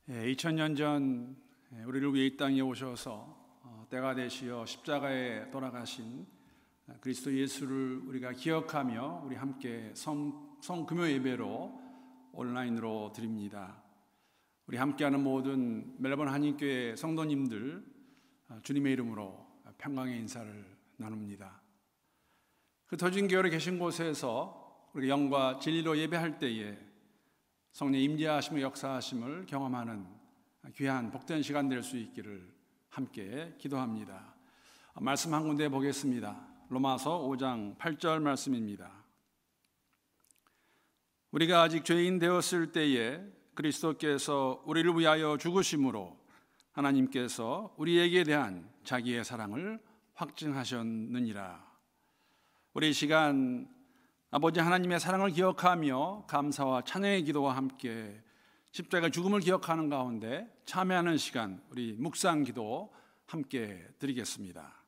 2000년 전 우리를 위해 이 땅에 오셔서 때가 되시어 십자가에 돌아가신 그리스도 예수를 우리가 기억하며 우리 함께 성금요 예배로 온라인으로 드립니다. 우리 함께하는 모든 멜버른 한인교회 성도님들 주님의 이름으로 평강의 인사를 나눕니다. 흩어진 교회에 계신 곳에서 우리 영과 진리로 예배할 때에 성령 임재하심과 역사하심을 경험하는 귀한 복된 시간 될 수 있기를 함께 기도합니다. 말씀 한 군데 보겠습니다. 로마서 5장 8절 말씀입니다. 우리가 아직 죄인 되었을 때에 그리스도께서 우리를 위하여 죽으심으로 하나님께서 우리에게 대한 자기의 사랑을 확증하셨느니라. 우리 이 시간 아버지 하나님의 사랑을 기억하며 감사와 찬양의 기도와 함께 십자가 죽음을 기억하는 가운데 참여하는 시간, 우리 묵상 기도 함께 드리겠습니다.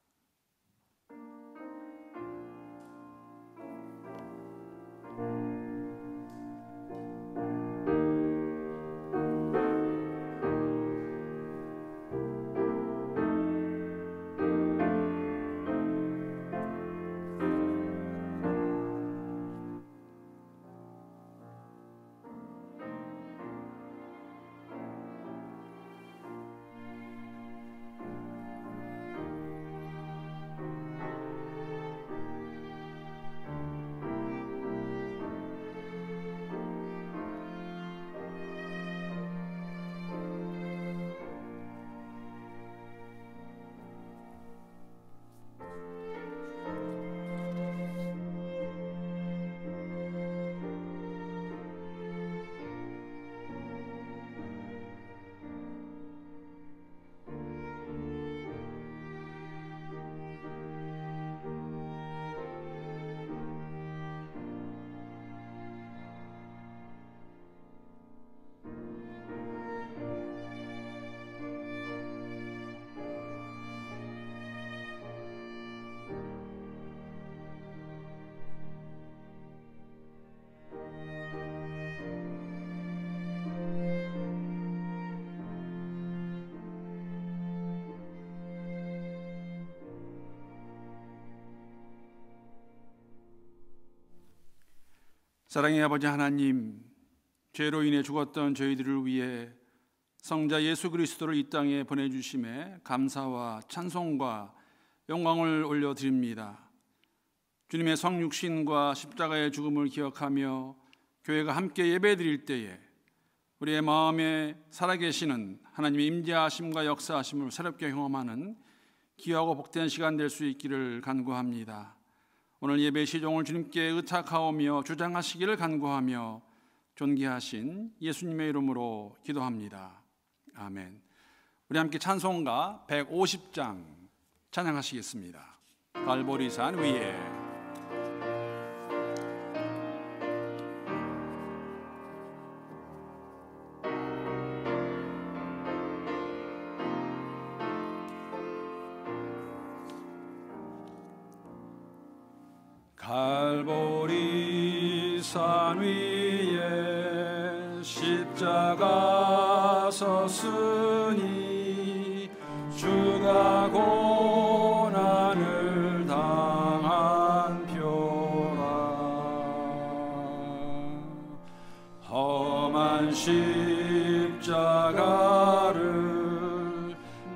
사랑의 아버지 하나님, 죄로 인해 죽었던 저희들을 위해 성자 예수 그리스도를 이 땅에 보내주심에 감사와 찬송과 영광을 올려드립니다. 주님의 성육신과 십자가의 죽음을 기억하며 교회가 함께 예배드릴 때에 우리의 마음에 살아계시는 하나님의 임재하심과 역사하심을 새롭게 경험하는 귀하고 복된 시간 될 수 있기를 간구합니다. 오늘 예배 시종을 주님께 의탁하오며 주장하시기를 간구하며 존귀하신 예수님의 이름으로 기도합니다. 아멘. 우리 함께 찬송가 150장 찬양하시겠습니다. 갈보리산 위에. 갈보리산 위에 십자가 섰으니 주가 고난을 당한 표라. 험한 십자가를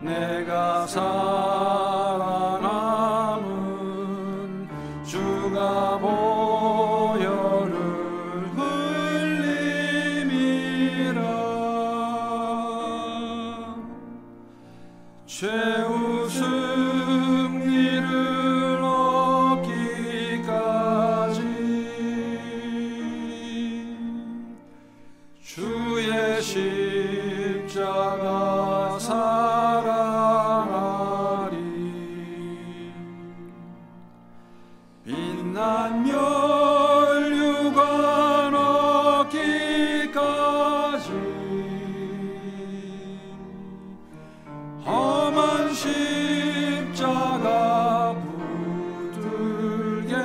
내가 주가 보혈을 흘림이라. 최후 승리를 얻기까지 주의 십자가 사랑하리. 빛난 멸류관 얻기까지 험한 십자가 붙들겠네.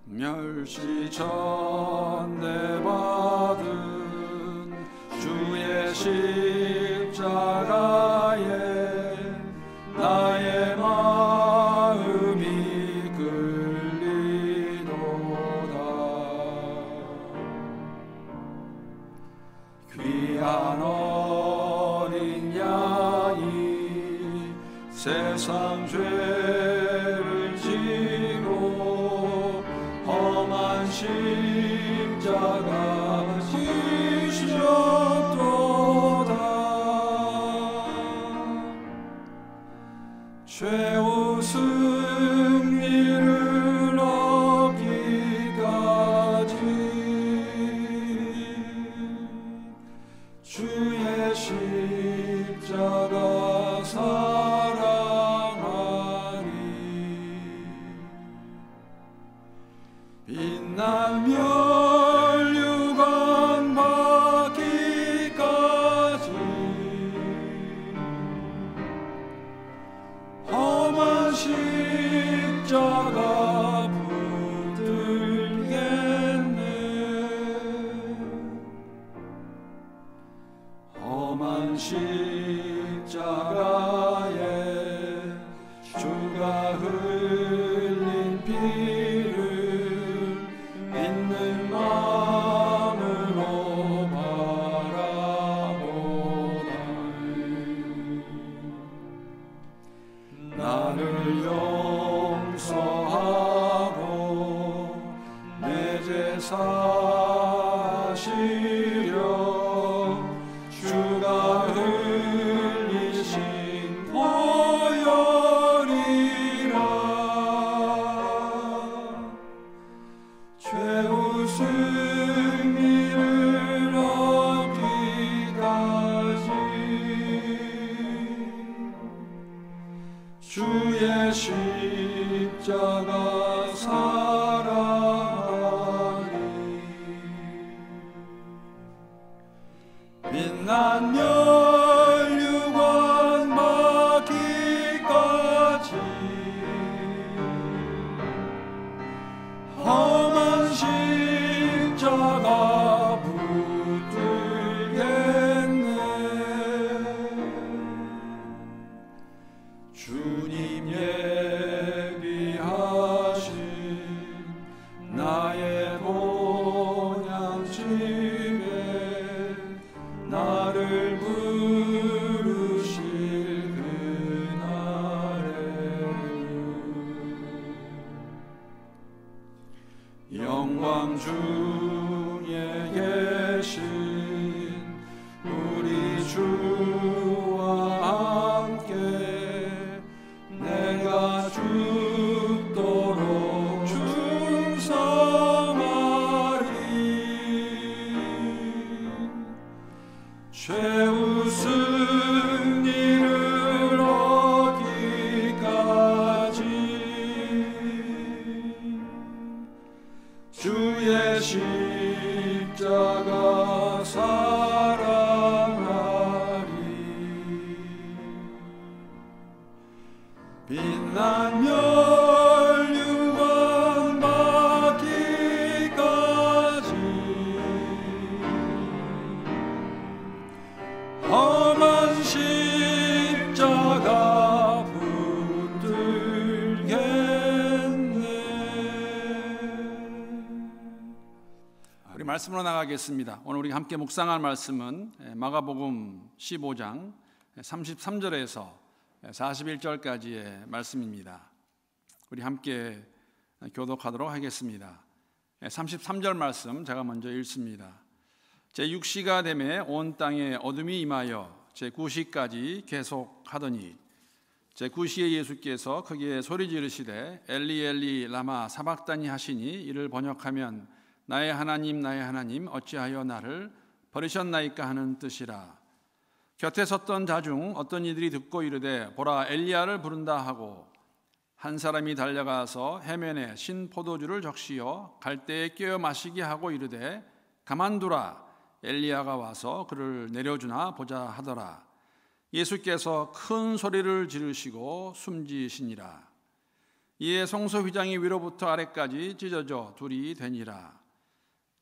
멸시저 전대받은 주의 십자가에 나의 마음이 끌리도다. 귀한 어린 양이 세상 죄를 지고 험한 십자가 지셨도다. 최후 승리를 얻기까지 주의 십자가 사랑하리. 빛난 멸류관 받기까지 험한 십자가 붙들겠네. 험한 십자가에 주가 흘린 피를 믿는 마음으로 바라보다. 나를 용서하고 내 죄 사시려 주가 흘리신 보혈이라. 최후 승리를 얻기까지 주의 십자가 사랑하리. 빛난 멸류관 받기까지 험한 십자가 붙들겠네. 주님 예비하신 나의 본향집에 나를 부르실 그날에는 영광 중에 계신 우리 주와 함께 내가 죽도록 충성하리. 최후 승리를 얻기까지 주의 십자가 사랑하리. 빛난 멸류관 받기까지 험한 십자가 붙들겠네. 우리 말씀으로 나가겠습니다. 오늘 우리 함께 묵상할 말씀은 마가복음 15장 33절에서 41절까지의 말씀입니다. 우리 함께 교독하도록 하겠습니다. 33절 말씀 제가 먼저 읽습니다. 제6시가 되매 온 땅에 어둠이 임하여 제9시까지 계속하더니 제9시에 예수께서 크게 소리 지르시되 엘리 엘리 라마 사박다니 하시니 이를 번역하면 나의 하나님 어찌하여 나를 버리셨나이까 하는 뜻이라. 곁에 섰던 자 중 어떤 이들이 듣고 이르되 보라 엘리야를 부른다 하고 한 사람이 달려가서 해면에 신 포도주를 적시어 갈대에 끼어 마시게 하고 이르되 가만두라 엘리야가 와서 그를 내려주나 보자 하더라. 예수께서 큰 소리를 지르시고 숨지시니라. 이에 성소 휘장이 위로부터 아래까지 찢어져 둘이 되니라.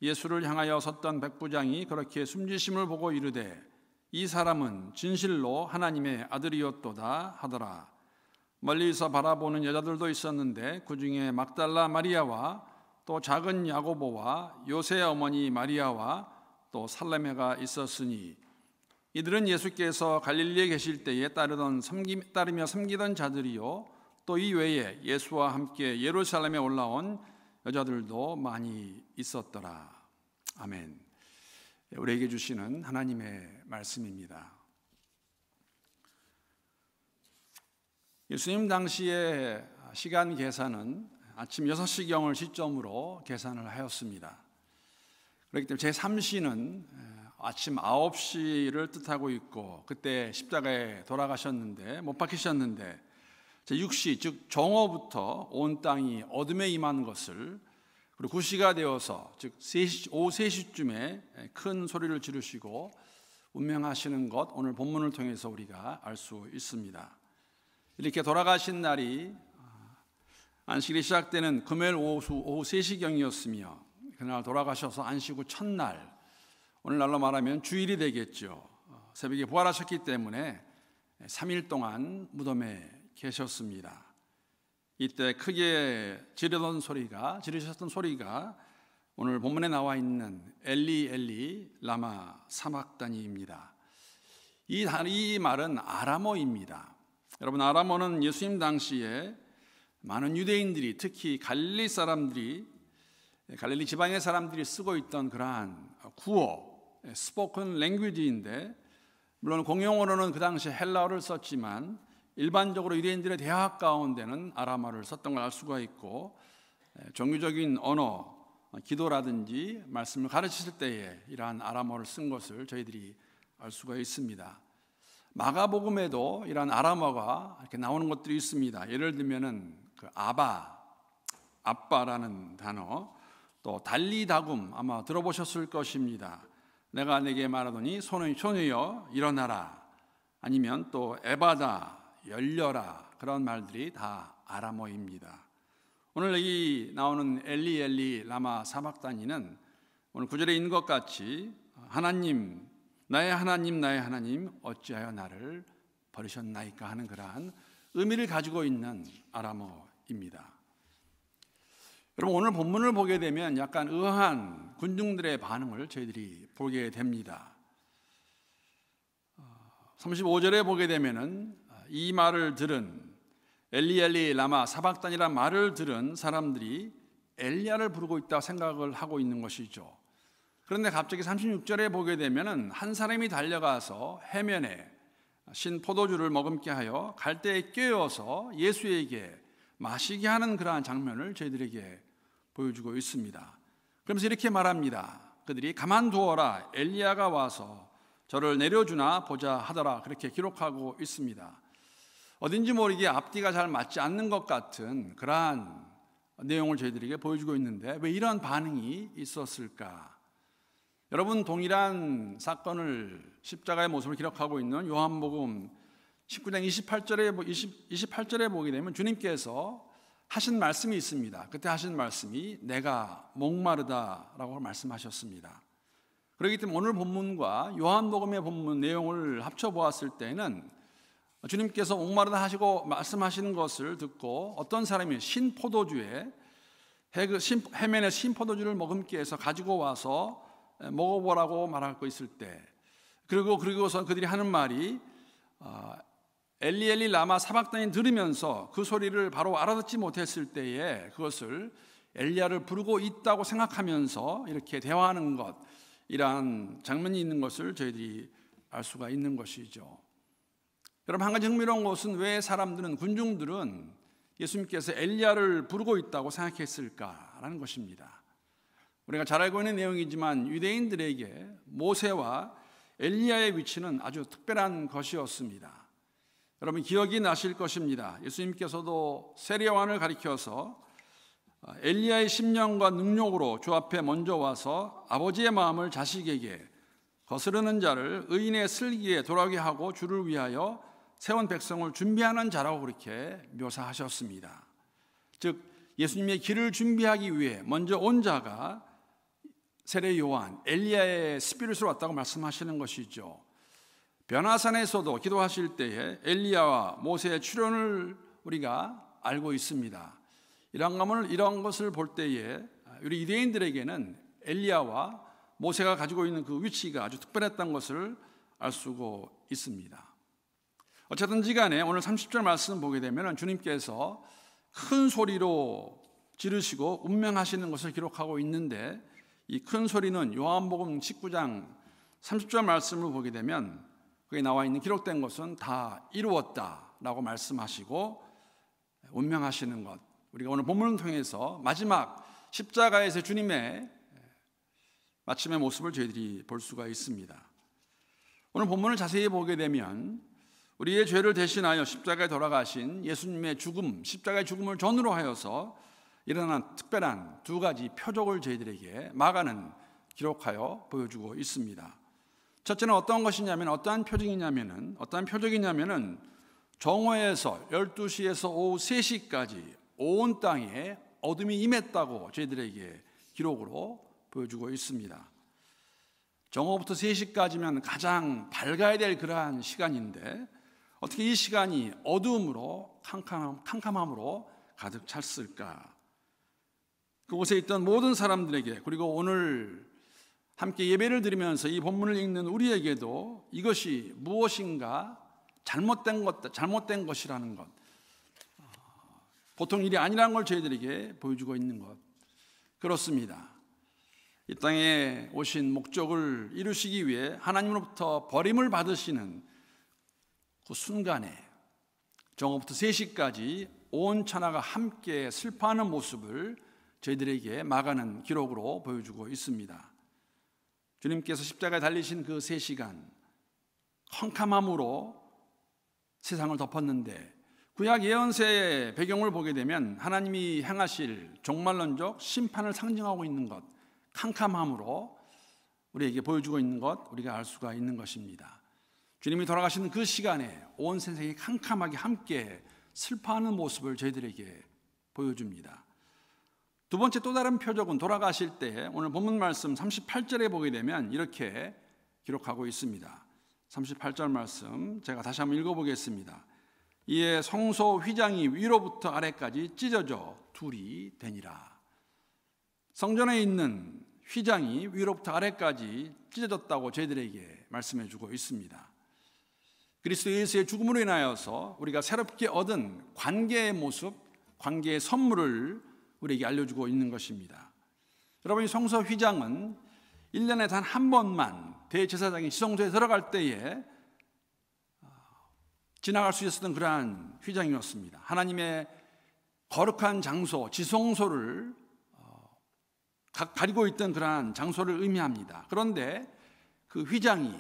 예수를 향하여 섰던 백부장이 그렇게 숨지심을 보고 이르되 이 사람은 진실로 하나님의 아들이었도다 하더라. 멀리서 바라보는 여자들도 있었는데 그 중에 막달라 마리아와 또 작은 야고보와 요새 어머니 마리아와 또 살레메가 있었으니 이들은 예수께서 갈릴리에 계실 때에 따르며 섬기던 자들이요 또 이 외에 예수와 함께 예루살렘에 올라온 여자들도 많이 있었더라. 아멘. 우리에게 주시는 하나님의 말씀입니다. 예수님 당시의 시간 계산은 아침 6시경을 시점으로 계산을 하였습니다. 그렇기 때문에 제3시는 아침 9시를 뜻하고 있고 그때 십자가에 돌아가셨는데 못 박히셨는데 제6시 즉 정오부터 온 땅이 어둠에 임한 것을 그리고 9시가 되어서 즉 오후 3시쯤에 큰 소리를 지르시고 운명하시는 것 오늘 본문을 통해서 우리가 알 수 있습니다. 이렇게 돌아가신 날이 안식일이 시작되는 금요일 오후 3시경이었으며 그날 돌아가셔서 안식 후 첫날 오늘날로 말하면 주일이 되겠죠. 새벽에 부활하셨기 때문에 3일 동안 무덤에 계셨습니다. 이때 크게 지르셨던 소리가 오늘 본문에 나와 있는 엘리 엘리 라마 사막다니입니다. 이 말은 아람어입니다. 여러분 아람어는 예수님 당시에 많은 유대인들이 특히 갈릴리 지방의 사람들이 쓰고 있던 그러한 구어 스포큰 랭귀지인데 물론 공용어로는 그 당시 헬라어를 썼지만 일반적으로 유대인들의 대화 가운데는 아람어를 썼던 걸 알 수가 있고 종교적인 언어 기도라든지 말씀을 가르치실 때에 이러한 아람어를 쓴 것을 저희들이 알 수가 있습니다. 마가복음에도 이러한 아람어가 이렇게 나오는 것들이 있습니다. 예를 들면은 그 아빠라는 단어, 또 달리다굼 아마 들어보셨을 것입니다. 내가 내게 말하더니 소녀여 일어나라, 아니면 또 에바다 열려라, 그런 말들이 다 아람어입니다. 오늘 여기 나오는 엘리 엘리 라마 사박다니는 오늘 구절에 있는 것 같이 하나님 나의 하나님 어찌하여 나를 버리셨나이까 하는 그러한 의미를 가지고 있는 아람어입니다. 여러분 오늘 본문을 보게 되면 약간 의아한 군중들의 반응을 저희들이 보게 됩니다. 35절에 보게 되면은 이 말을 들은 엘리 엘리 라마 사박단이라는 말을 들은 사람들이 엘리야를 부르고 있다고 생각을 하고 있는 것이죠. 그런데 갑자기 36절에 보게 되면은 한 사람이 달려가서 해면에 신 포도주를 머금게 하여 갈대에 꿰어서 예수에게 마시게 하는 그러한 장면을 저희들에게 보여주고 있습니다. 그러면서 이렇게 말합니다. 그들이 가만두어라, 엘리야가 와서 저를 내려주나 보자 하더라, 그렇게 기록하고 있습니다. 어딘지 모르게 앞뒤가 잘 맞지 않는 것 같은 그러한 내용을 저희들에게 보여주고 있는데 왜 이런 반응이 있었을까? 여러분 동일한 사건을 십자가의 모습을 기록하고 있는 요한복음 19장 28절에 보게 되면 주님께서 하신 말씀이 있습니다. 그때 하신 말씀이 내가 목마르다라고 말씀하셨습니다. 그렇기 때문에 오늘 본문과 요한복음의 본문 내용을 합쳐보았을 때는 주님께서 목마르다 하시고 말씀하시는 것을 듣고 어떤 사람이 신포도주에 해면에 신포도주를 머금게 해서 가지고 와서 먹어보라고 말하고 있을 때, 그리고서 그들이 하는 말이 엘리 엘리 라마 사박단이 들으면서 그 소리를 바로 알아듣지 못했을 때에 그것을 엘리야를 부르고 있다고 생각하면서 이렇게 대화하는 것, 이러한 장면이 있는 것을 저희들이 알 수가 있는 것이죠. 여러분 한 가지 흥미로운 것은 왜 군중들은 예수님께서 엘리야를 부르고 있다고 생각했을까라는 것입니다. 우리가 잘 알고 있는 내용이지만 유대인들에게 모세와 엘리야의 위치는 아주 특별한 것이었습니다. 여러분 기억이 나실 것입니다. 예수님께서도 세례요한을 가리켜서 엘리야의 심령과 능력으로 주 앞에 먼저 와서 아버지의 마음을 자식에게 거스르는 자를 의인의 슬기에 돌아오게 하고 주를 위하여 세운 백성을 준비하는 자라고 그렇게 묘사하셨습니다. 즉 예수님의 길을 준비하기 위해 먼저 온 자가 세례 요한, 엘리야의 스피릿으로 왔다고 말씀하시는 것이죠. 변화산에서도 기도하실 때에 엘리야와 모세의 출현을 우리가 알고 있습니다. 이런 것을 볼 때에 우리 유대인들에게는 엘리야와 모세가 가지고 있는 그 위치가 아주 특별했던 것을 알 수가 있습니다. 어쨌든지 간에 오늘 30절 말씀 보게 되면 주님께서 큰 소리로 지르시고 운명하시는 것을 기록하고 있는데, 이 큰 소리는 요한복음 19장 30절 말씀을 보게 되면 거기 나와 있는 기록된 것은 다 이루었다라고 말씀하시고 운명하시는 것, 우리가 오늘 본문을 통해서 마지막 십자가에서 주님의 마침의 모습을 저희들이 볼 수가 있습니다. 오늘 본문을 자세히 보게 되면 우리의 죄를 대신하여 십자가에 돌아가신 예수님의 죽음, 십자가의 죽음을 전후로 하여서 일어난 특별한 두 가지 표적을 저희들에게 마가는 기록하여 보여주고 있습니다. 첫째는 어떤 것이냐면, 어떠한 표적이냐면은 정오에서 12시에서 오후 3시까지 온 땅에 어둠이 임했다고 저희들에게 기록으로 보여주고 있습니다. 정오부터 3시까지면 가장 밝아야 될 그러한 시간인데 어떻게 이 시간이 어두움으로 캄캄함으로 가득 찼을까? 그곳에 있던 모든 사람들에게, 그리고 오늘 함께 예배를 드리면서 이 본문을 읽는 우리에게도 이것이 무엇인가 잘못된 것이라는 것, 보통 일이 아니라는 걸 저희들에게 보여주고 있는 것, 그렇습니다. 이 땅에 오신 목적을 이루시기 위해 하나님으로부터 버림을 받으시는 그 순간에 정오부터 3시까지 온 천하가 함께 슬퍼하는 모습을 저희들에게 마가는 기록으로 보여주고 있습니다. 주님께서 십자가에 달리신 그 3시간 캄캄함으로 세상을 덮었는데, 구약 예언서의 배경을 보게 되면 하나님이 행하실 종말론적 심판을 상징하고 있는 것, 캄캄함으로 우리에게 보여주고 있는 것, 우리가 알 수가 있는 것입니다. 주님이 돌아가시는 그 시간에 온 세상이 캄캄하게 함께 슬퍼하는 모습을 저희들에게 보여줍니다. 두 번째 또 다른 표적은 돌아가실 때 오늘 본문 말씀 38절에 보게 되면 이렇게 기록하고 있습니다. 38절 말씀 제가 다시 한번 읽어보겠습니다. 이에 성소 휘장이 위로부터 아래까지 찢어져 둘이 되니라. 성전에 있는 휘장이 위로부터 아래까지 찢어졌다고 저희들에게 말씀해 주고 있습니다. 그리스도 예수의 죽음으로 인하여서 우리가 새롭게 얻은 관계의 모습, 관계의 선물을 우리에게 알려주고 있는 것입니다. 여러분, 이 성소 휘장은 1년에 단 한 번만 대제사장이 지성소에 들어갈 때에 지나갈 수 있었던 그러한 휘장이었습니다. 하나님의 거룩한 장소, 지성소를 가리고 있던 그러한 장소를 의미합니다. 그런데 그 휘장이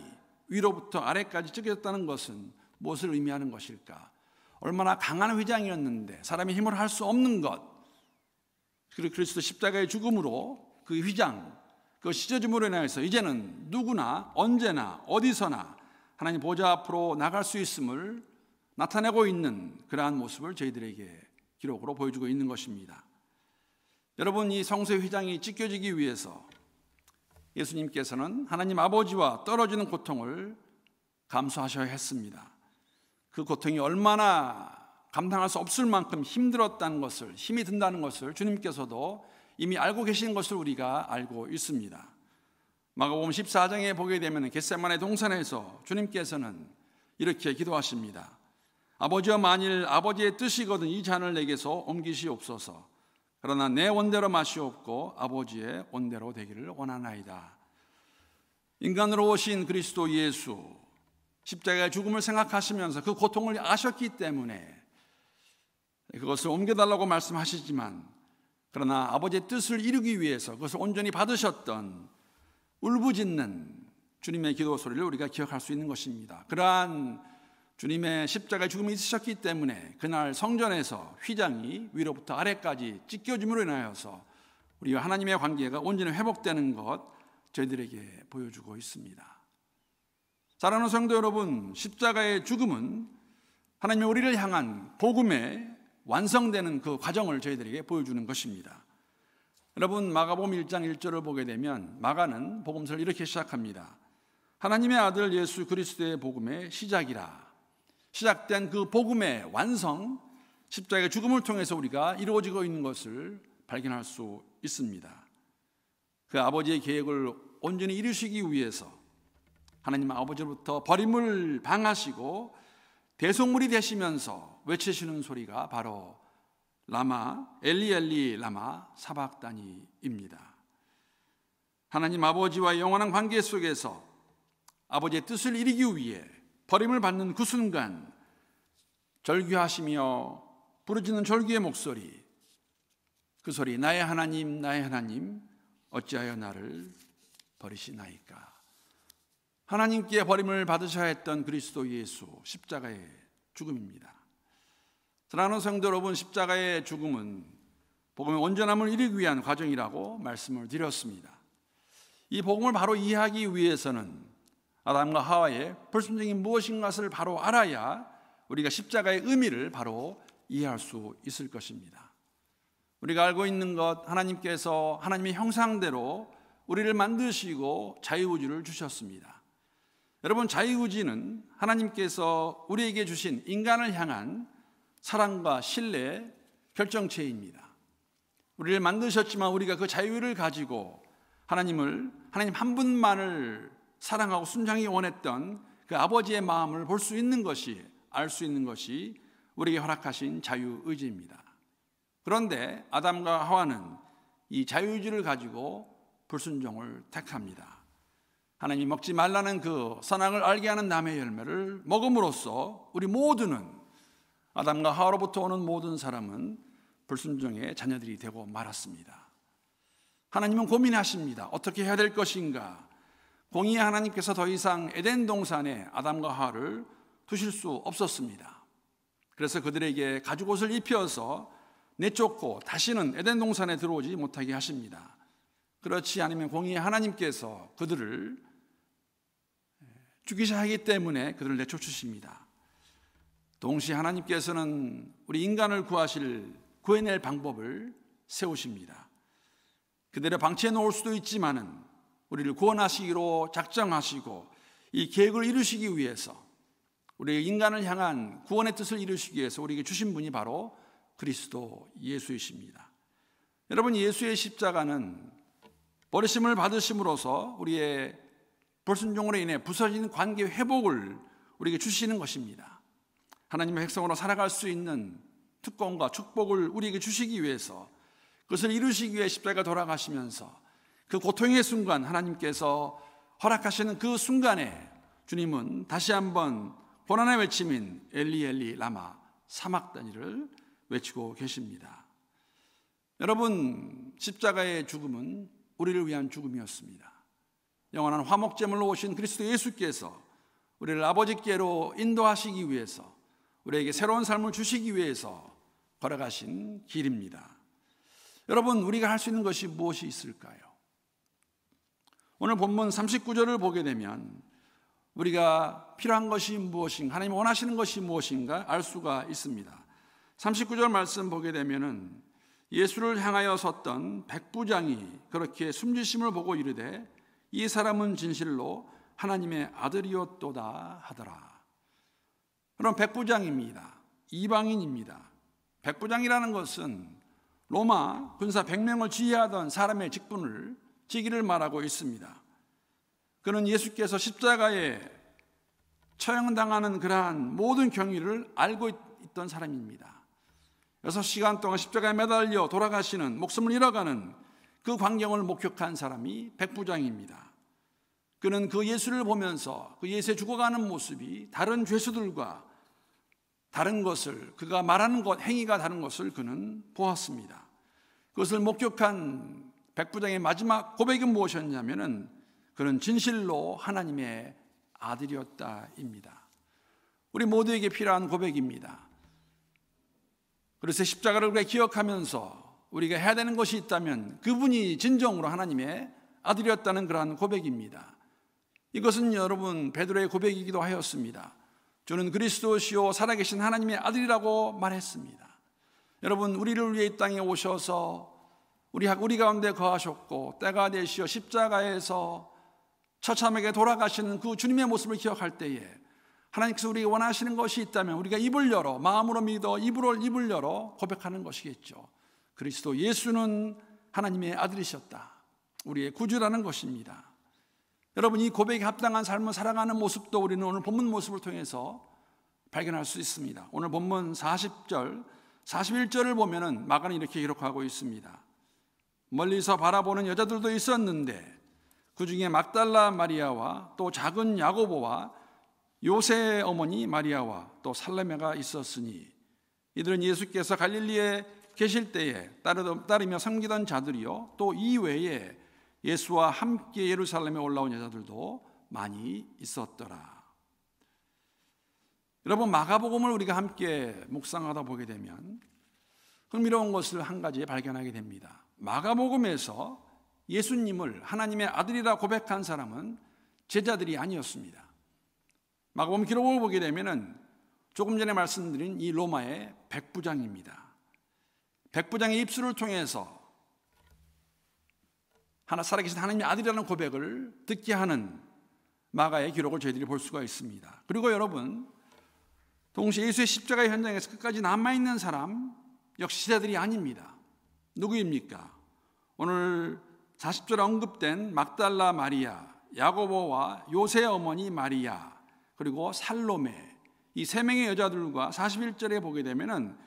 위로부터 아래까지 찢어졌다는 것은 무엇을 의미하는 것일까? 얼마나 강한 휘장이었는데 사람의 힘으로 할 수 없는 것, 그리고 그리스도 십자가의 죽음으로 그 휘장, 그 찢어짐으로 인해서 이제는 누구나 언제나 어디서나 하나님 보좌 앞으로 나갈 수 있음을 나타내고 있는 그러한 모습을 저희들에게 기록으로 보여주고 있는 것입니다. 여러분, 이 성소의 휘장이 찢겨지기 위해서 예수님께서는 하나님 아버지와 떨어지는 고통을 감수하셔야 했습니다. 그 고통이 얼마나 감당할 수 없을 만큼 힘들었다는 것을, 힘이 든다는 것을 주님께서도 이미 알고 계신 것을 우리가 알고 있습니다. 마가복음 14장에 보게 되면 겟세마네 동산에서 주님께서는 이렇게 기도하십니다. 아버지여, 만일 아버지의 뜻이거든 이 잔을 내게서 옮기시옵소서. 그러나 내 원대로 마시옵고 아버지의 원대로 되기를 원하나이다. 인간으로 오신 그리스도 예수, 십자가의 죽음을 생각하시면서 그 고통을 아셨기 때문에 그것을 옮겨달라고 말씀하시지만, 그러나 아버지의 뜻을 이루기 위해서 그것을 온전히 받으셨던 울부짖는 주님의 기도 소리를 우리가 기억할 수 있는 것입니다. 그러한 주님의 십자가의 죽음이 있으셨기 때문에 그날 성전에서 휘장이 위로부터 아래까지 찢겨짐으로 인하여서 우리와 하나님의 관계가 온전히 회복되는 것, 저희들에게 보여주고 있습니다. 사랑하는 성도 여러분, 십자가의 죽음은 하나님이 우리를 향한 복음의 완성되는 그 과정을 저희들에게 보여주는 것입니다. 여러분, 마가복음 1장 1절을 보게 되면 마가는 복음서를 이렇게 시작합니다. 하나님의 아들 예수 그리스도의 복음의 시작이라. 시작된 그 복음의 완성, 십자가의 죽음을 통해서 우리가 이루어지고 있는 것을 발견할 수 있습니다. 그 아버지의 계획을 온전히 이루시기 위해서 하나님 아버지로부터 버림을 당하시고 대속물이 되시면서 외치시는 소리가 바로 라마 엘리 엘리 라마 사박다니입니다. 하나님 아버지와 영원한 관계 속에서 아버지의 뜻을 이루기 위해 버림을 받는 그 순간 절규하시며 부르짖는 절규의 목소리, 그 소리, 나의 하나님 나의 하나님 어찌하여 나를 버리시나이까. 하나님께 버림을 받으셔야 했던 그리스도 예수 십자가의 죽음입니다. 사랑하는 성도 여러분, 십자가의 죽음은 복음의 온전함을 이루기 위한 과정이라고 말씀을 드렸습니다. 이 복음을 바로 이해하기 위해서는 아담과 하와의 불순종이 무엇인가를 바로 알아야 우리가 십자가의 의미를 바로 이해할 수 있을 것입니다. 우리가 알고 있는 것, 하나님께서 하나님의 형상대로 우리를 만드시고 자유의지를 주셨습니다. 여러분, 자유의지는 하나님께서 우리에게 주신 인간을 향한 사랑과 신뢰의 결정체입니다. 우리를 만드셨지만 우리가 그 자유를 가지고 하나님 한 분만을 사랑하고 순종하기 원했던 그 아버지의 마음을 볼 수 있는 것이, 알 수 있는 것이 우리에게 허락하신 자유의지입니다. 그런데 아담과 하와는 이 자유의지를 가지고 불순종을 택합니다. 하나님이 먹지 말라는 그 선악을 알게 하는 나무의 열매를 먹음으로써 우리 모두는, 아담과 하와로부터 오는 모든 사람은 불순종의 자녀들이 되고 말았습니다. 하나님은 고민하십니다. 어떻게 해야 될 것인가? 공의의 하나님께서 더 이상 에덴 동산에 아담과 하와를 두실 수 없었습니다. 그래서 그들에게 가죽옷을 입혀서 내쫓고 다시는 에덴 동산에 들어오지 못하게 하십니다. 그렇지 않으면 공의의 하나님께서 그들을 죽이셔야 하기 때문에 그들을 내쫓으십니다. 동시에 하나님께서는 우리 인간을 구해낼 방법을 세우십니다. 그대로 방치해 놓을 수도 있지만은 우리를 구원하시기로 작정하시고 이 계획을 이루시기 위해서, 우리 인간을 향한 구원의 뜻을 이루시기 위해서 우리에게 주신 분이 바로 그리스도 예수이십니다. 여러분, 예수의 십자가는 버리심을 받으심으로써 우리의 불순종으로 인해 부서진 관계 회복을 우리에게 주시는 것입니다. 하나님의 백성으로 살아갈 수 있는 특권과 축복을 우리에게 주시기 위해서, 그것을 이루시기 위해 십자가에 돌아가시면서 그 고통의 순간, 하나님께서 허락하시는 그 순간에 주님은 다시 한번 고난의 외침인 엘리 엘리 라마 사박다니를 외치고 계십니다. 여러분, 십자가의 죽음은 우리를 위한 죽음이었습니다. 영원한 화목제물로 오신 그리스도 예수께서 우리를 아버지께로 인도하시기 위해서, 우리에게 새로운 삶을 주시기 위해서 걸어가신 길입니다. 여러분, 우리가 할 수 있는 것이 무엇이 있을까요? 오늘 본문 39절을 보게 되면 우리가 필요한 것이 무엇인가, 하나님 원하시는 것이 무엇인가 알 수가 있습니다. 39절 말씀 보게 되면은 예수를 향하여 섰던 백부장이 그렇게 숨지심을 보고 이르되 이 사람은 진실로 하나님의 아들이었도다 하더라. 그럼 백부장입니다. 이방인입니다. 백부장이라는 것은 로마 군사 100명을 지휘하던 사람의 직위를 말하고 있습니다. 그는 예수께서 십자가에 처형당하는 그러한 모든 경위를 알고 있던 사람입니다. 6시간 동안 십자가에 매달려 돌아가시는, 목숨을 잃어가는 그 광경을 목격한 사람이 백부장입니다. 그는 그 예수를 보면서 그 예수의 죽어가는 모습이 다른 죄수들과 다른 것을, 그가 말하는 것, 행위가 다른 것을 그는 보았습니다. 그것을 목격한 백부장의 마지막 고백은 무엇이었냐면은 그는 진실로 하나님의 아들이었다입니다. 우리 모두에게 필요한 고백입니다. 그래서 십자가를 우리가 기억하면서 우리가 해야 되는 것이 있다면 그분이 진정으로 하나님의 아들이었다는 그러한 고백입니다. 이것은 여러분 베드로의 고백이기도 하였습니다. 저는 그리스도시요 살아계신 하나님의 아들이라고 말했습니다. 여러분, 우리를 위해 이 땅에 오셔서 우리 가운데 거하셨고 때가 되시어 십자가에서 처참하게 돌아가시는 그 주님의 모습을 기억할 때에 하나님께서 우리가 원하시는 것이 있다면 우리가 입을 열어 마음으로 믿어 입을 열어 고백하는 것이겠죠. 그리스도 예수는 하나님의 아들이셨다. 우리의 구주라는 것입니다. 여러분, 이 고백에 합당한 삶을 살아가는 모습도 우리는 오늘 본문 모습을 통해서 발견할 수 있습니다. 오늘 본문 40절, 41절을 보면은 마가는 이렇게 기록하고 있습니다. 멀리서 바라보는 여자들도 있었는데 그 중에 막달라 마리아와 또 작은 야고보와 요새의 어머니 마리아와 또 살레메가 있었으니 이들은 예수께서 갈릴리에 계실 때에 따르며 섬기던 자들이요 또 이외에 예수와 함께 예루살렘에 올라온 여자들도 많이 있었더라. 여러분, 마가복음을 우리가 함께 묵상하다 보게 되면 흥미로운 것을 한 가지 발견하게 됩니다. 마가복음에서 예수님을 하나님의 아들이라 고백한 사람은 제자들이 아니었습니다. 마가복음 기록을 보게 되면 조금 전에 말씀드린 이 로마의 백부장입니다. 백부장의 입술을 통해서 살아계신 하나님의 아들이라는 고백을 듣게 하는 마가의 기록을 저희들이 볼 수가 있습니다. 그리고 여러분, 동시에 예수의 십자가 현장에서 끝까지 남아있는 사람 역시 제자들이 아닙니다. 누구입니까? 오늘 40절에 언급된 막달라 마리아, 야고보와 요새 어머니 마리아, 그리고 살로메, 이 세 명의 여자들과 41절에 보게 되면은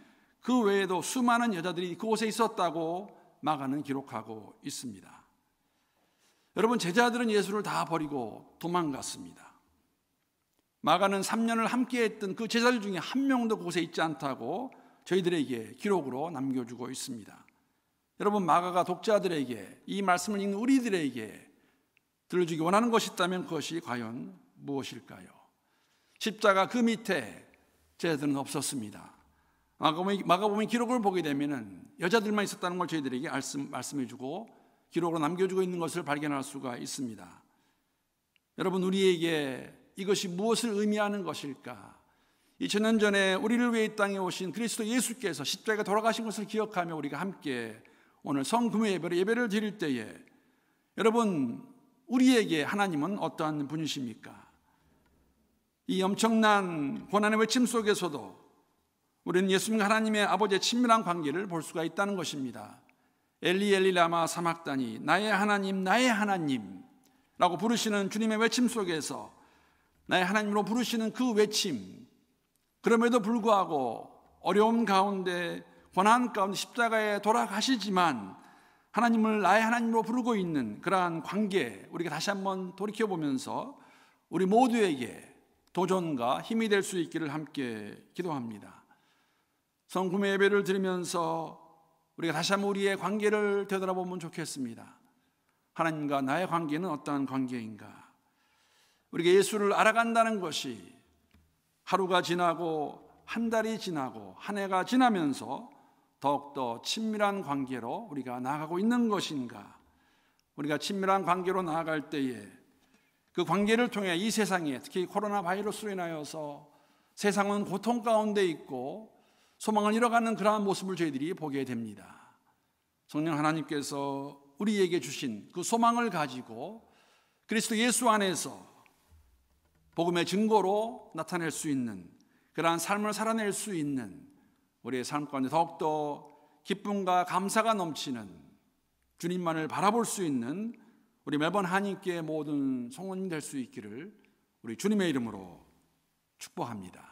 그 외에도 수많은 여자들이 그곳에 있었다고 마가는 기록하고 있습니다. 여러분, 제자들은 예수를 다 버리고 도망갔습니다. 마가는 3년을 함께했던 그 제자들 중에 한 명도 그곳에 있지 않다고 저희들에게 기록으로 남겨주고 있습니다. 여러분, 마가가 독자들에게 이 말씀을 읽는 우리들에게 들려주기 원하는 것이 있다면 그것이 과연 무엇일까요? 십자가 그 밑에 제자들은 없었습니다. 마가복음 기록을 보게 되면 여자들만 있었다는 걸 저희들에게 말씀해주고 기록으로 남겨주고 있는 것을 발견할 수가 있습니다. 여러분, 우리에게 이것이 무엇을 의미하는 것일까? 2000년 전에 우리를 위해 이 땅에 오신 그리스도 예수께서 십자가에 돌아가신 것을 기억하며 우리가 함께 오늘 성금요 예배를 드릴 때에 여러분, 우리에게 하나님은 어떠한 분이십니까? 이 엄청난 고난의 외침 속에서도 우리는 예수님과 하나님의 아버지의 친밀한 관계를 볼 수가 있다는 것입니다. 엘리 엘리 라마 사막다니, 나의 하나님 나의 하나님 라고 부르시는 주님의 외침 속에서 나의 하나님으로 부르시는 그 외침, 그럼에도 불구하고 어려움 가운데 고난 가운데 십자가에 돌아가시지만 하나님을 나의 하나님으로 부르고 있는 그러한 관계, 우리가 다시 한번 돌이켜보면서 우리 모두에게 도전과 힘이 될 수 있기를 함께 기도합니다. 성금요 예배를 드리면서 우리가 다시 한번 우리의 관계를 되돌아보면 좋겠습니다. 하나님과 나의 관계는 어떠한 관계인가? 우리가 예수를 알아간다는 것이 하루가 지나고 한 달이 지나고 한 해가 지나면서 더욱더 친밀한 관계로 우리가 나아가고 있는 것인가? 우리가 친밀한 관계로 나아갈 때에 그 관계를 통해 이 세상에, 특히 코로나 바이러스로 인하여서 세상은 고통 가운데 있고 소망을 잃어가는 그러한 모습을 저희들이 보게 됩니다. 성령 하나님께서 우리에게 주신 그 소망을 가지고 그리스도 예수 안에서 복음의 증거로 나타낼 수 있는 그러한 삶을 살아낼 수 있는 우리의 삶 가운데 더욱더 기쁨과 감사가 넘치는 주님만을 바라볼 수 있는 우리 매번 하나님께 모든 성원이 될 수 있기를 우리 주님의 이름으로 축복합니다.